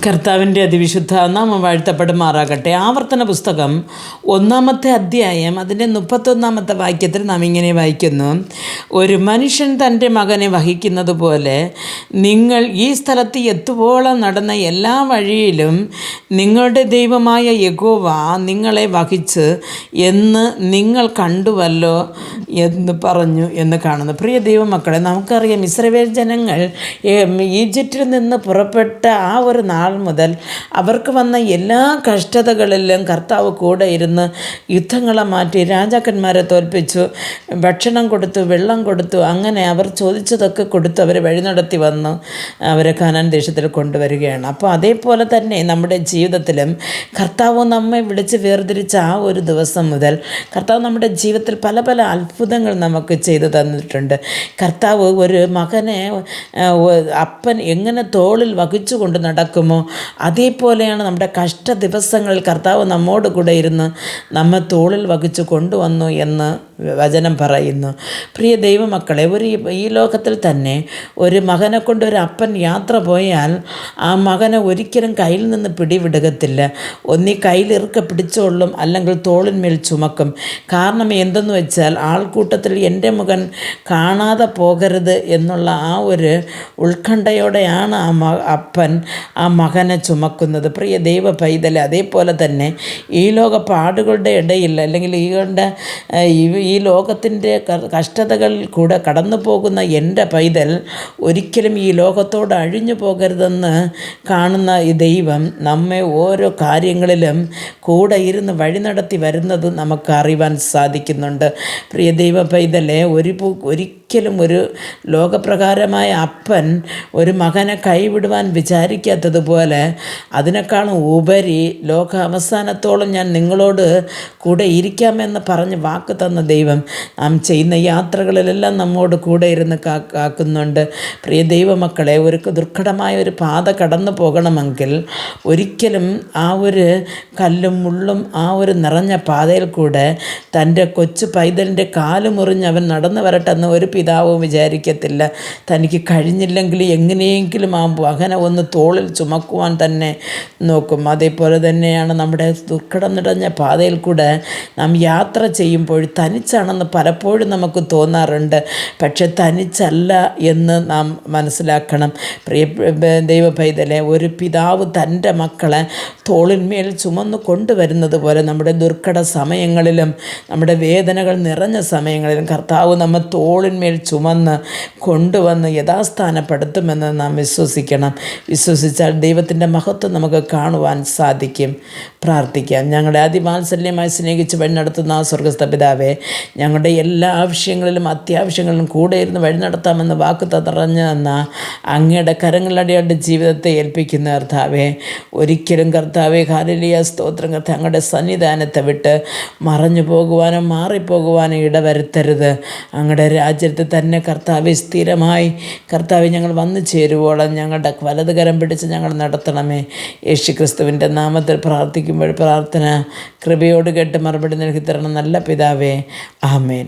കർത്താവിൻ്റെ അതിവിശുദ്ധ നാമം വാഴ്ത്തപ്പെടുമാറാകട്ടെ. ആവർത്തന പുസ്തകം 1-ാമത്തെ അധ്യായം അതിൻ്റെ 31-ാമത്തെ വാക്യത്തിൽ നാം ഇങ്ങനെ വായിക്കുന്നു: ഒരു മനുഷ്യൻ തൻ്റെ മകനെ വഹിക്കുന്നത് പോലെ നിങ്ങൾ ഈ സ്ഥലത്ത് എത്തുവോളം നടന്ന എല്ലാ വഴിയിലും നിങ്ങളുടെ ദൈവമായ യഹോവ നിങ്ങളെ വഹിച്ച് എന്ന് നിങ്ങൾ കണ്ടുവല്ലോ എന്ന് പറഞ്ഞു എന്ന് കാണുന്നു. പ്രിയ ദൈവമക്കളെ, നമുക്കറിയാം ഇസ്രായേൽ ജനങ്ങൾ ഈജിപ്തിൽ നിന്ന് പുറപ്പെട്ട ആ ഒരു നാൾ മുതൽ അവർക്ക് വന്ന എല്ലാ കഷ്ടതകളിലും കർത്താവ് കൂടെ ഇരുന്ന് യുദ്ധങ്ങളെ മാറ്റി രാജാക്കന്മാരെ തോൽപ്പിച്ചു, ഭക്ഷണം കൊടുത്തു, വെള്ളം കൊടുത്തു, അങ്ങനെ അവർ ചോദിച്ചതൊക്കെ കൊടുത്തു അവരെ വഴി നടത്തി വന്നു അവരെ കാനാൻ ദേശത്തിൽ കൊണ്ടുവരികയാണ്. അപ്പോൾ അതേപോലെ തന്നെ നമ്മുടെ ജീവിതത്തിലും കർത്താവ് നമ്മെ വിളിച്ച് വേർതിരിച്ച ആ ഒരു ദിവസം മുതൽ കർത്താവ് നമ്മുടെ ജീവിതത്തിൽ പല പല അത്ഭുതങ്ങൾ നമുക്ക് ചെയ്തു തന്നിട്ടുണ്ട്. കർത്താവ് ഒരു മകനെ അപ്പൻ എങ്ങനെ തോളിൽ വഹിച്ചു കൊണ്ട് നടക്കുമോ അതേപോലെയാണ് നമ്മുടെ കഷ്ട ദിവസങ്ങളിൽ കർത്താവ് നമ്മോട് കൂടെ ഇരുന്ന് നമ്മെ തോളിൽ വഹിച്ചു കൊണ്ടുവന്നു എന്ന് വചനം പറയുന്നു. പ്രിയ ദൈവമക്കളെ, ഈ ലോകത്തിൽ തന്നെ ഒരു മകനെ കൊണ്ട് ഒരു അപ്പൻ യാത്ര പോയാൽ ആ മകനെ ഒരിക്കലും കയ്യിൽ നിന്ന് പിടിവിടുകത്തില്ല. ഒന്നീ കയ്യിലിറുക്കെ പിടിച്ചോളും, അല്ലെങ്കിൽ തോളിന്മേൽ ചുമക്കും. കാരണം എന്തെന്ന് വെച്ചാൽ ആൾക്കൂട്ടത്തിൽ എൻ്റെ മകൻ കാണാതെ പോകരുത് എന്നുള്ള ആ ഒരു ഉത്കണ്ഠയോടെയാണ് അപ്പൻ ആ മകനെ ചുമക്കുന്നത്. പ്രിയ ദൈവ പൈതലെ, അതേപോലെ തന്നെ ഈ ലോക പാടുകളുടെ ഇടയിൽ അല്ലെങ്കിൽ ഈ ലോകത്തിൻ്റെ കഷ്ടതകളിൽ കൂടെ കടന്നു പോകുന്ന എൻ്റെ പൈതൽ ഒരിക്കലും ഈ ലോകത്തോട് അഴിഞ്ഞു പോകരുതെന്ന് കാണുന്ന ഈ ദൈവം നമ്മെ ഓരോ കാര്യങ്ങളിലും കൂടെ ഇരുന്ന് വഴി നടത്തി വരുന്നത് നമുക്ക് അറിയുവാൻ സാധിക്കുന്നുണ്ട്. പ്രിയ ദൈവ പൈതലെ, ഒരിക്കലും ഒരു ലോകപ്രകാരമായ അപ്പൻ ഒരു മകനെ കൈവിടുവാൻ വിചാരിക്കാത്തതുപോലെ അതിനേക്കാളും ഉപരി ലോക അവസാനത്തോളം ഞാൻ നിങ്ങളോട് കൂടെ ഇരിക്കാമെന്ന് പറഞ്ഞ് വാക്ക് തന്ന ദൈവം നാം ചെയ്യുന്ന യാത്രകളിലെല്ലാം നമ്മോട് കൂടെ ഇരുന്ന് കാക്കുന്നുണ്ട്. പ്രിയ ദൈവമക്കളെ, ഒരു ദുർഘടമായ ഒരു പാത കടന്നു പോകണമെങ്കിൽ ഒരിക്കലും ആ ഒരു കല്ലും മുള്ളും ആ ഒരു നിറഞ്ഞ പാതയിൽ കൂടെ തൻ്റെ കൊച്ചു പൈതലിൻ്റെ കാല് മുറിഞ്ഞ് അവൻ നടന്നു വരട്ടെന്ന് ഒരു പിതാവും വിചാരിക്കത്തില്ല. തനിക്ക് കഴിഞ്ഞില്ലെങ്കിൽ എങ്ങനെയെങ്കിലും ആ മകനെ ഒന്ന് തോളിൽ ചുമക്കുവാൻ തന്നെ നോക്കും. അതേപോലെ തന്നെയാണ് നമ്മുടെ ദുർഘടം നിറഞ്ഞ പാതയിൽ കൂടെ നാം യാത്ര ചെയ്യുമ്പോൾ തനിച്ചാണെന്ന് പലപ്പോഴും നമുക്ക് തോന്നാറുണ്ട്. പക്ഷെ തനിച്ചല്ല എന്ന് നാം മനസ്സിലാക്കണം. പ്രിയ ദൈവ പൈതലെ, ഒരു പിതാവ് തൻ്റെ മക്കളെ തോളിന്മേൽ ചുമന്നു കൊണ്ടുവരുന്നത് പോലെ നമ്മുടെ ദുർഘട സമയങ്ങളിലും നമ്മുടെ വേദനകൾ നിറഞ്ഞ സമയങ്ങളിലും കർത്താവ് നമ്മെ തോളിന്മേൽ ചുമന്ന് കൊണ്ടുവന്ന് യഥാസ്ഥാനപ്പെടുത്തുമെന്ന് നാം വിശ്വസിക്കണം. വിശ്വസിച്ചാൽ ദൈവത്തിൻ്റെ മഹത്വം നമുക്ക് കാണുവാൻ സാധിക്കും. പ്രാർത്ഥിക്കാം. ഞങ്ങളുടെ അതിവാത്സല്യമായി സ്നേഹിച്ച് വഴി നടത്തുന്ന ആ സ്വർഗ്ഗസ്ഥ പിതാവേ, ഞങ്ങളുടെ എല്ലാ ആവശ്യങ്ങളിലും അത്യാവശ്യങ്ങളിലും കൂടെ ഇരുന്ന് വഴി നടത്താമെന്ന് വാക്ക് തറഞ്ഞു തന്ന അങ്ങയുടെ കരങ്ങളടിയാണ്ട് ജീവിതത്തെ ഏൽപ്പിക്കുന്ന കർത്താവേ, ഒരിക്കലും കർത്താവേ ഹല്ലേലൂയ സ്തോത്രം, അങ്ങയുടെ സന്നിധാനത്തെ വിട്ട് മറഞ്ഞു പോകുവാനോ മാറിപ്പോകുവാനോ ഇടവരുത്തരുത്. അങ്ങയുടെ രാജ്യത്ത് തന്നെ കർത്താവെ സ്ഥിരമായി കർത്താവെ ഞങ്ങൾ വന്നു ചേരുവോളം ഞങ്ങളുടെ വലതുകരം പിടിച്ച് ഞങ്ങൾ നടത്തണമേ. യേശുക്രിസ്തുവിൻ്റെ നാമത്തിൽ പ്രാർത്ഥിക്കുമ്പോൾ പ്രാർത്ഥന കൃപയോട് കേട്ട് മറുപടി നൽകി തരണം നല്ല പിതാവേ. ആമേൻ.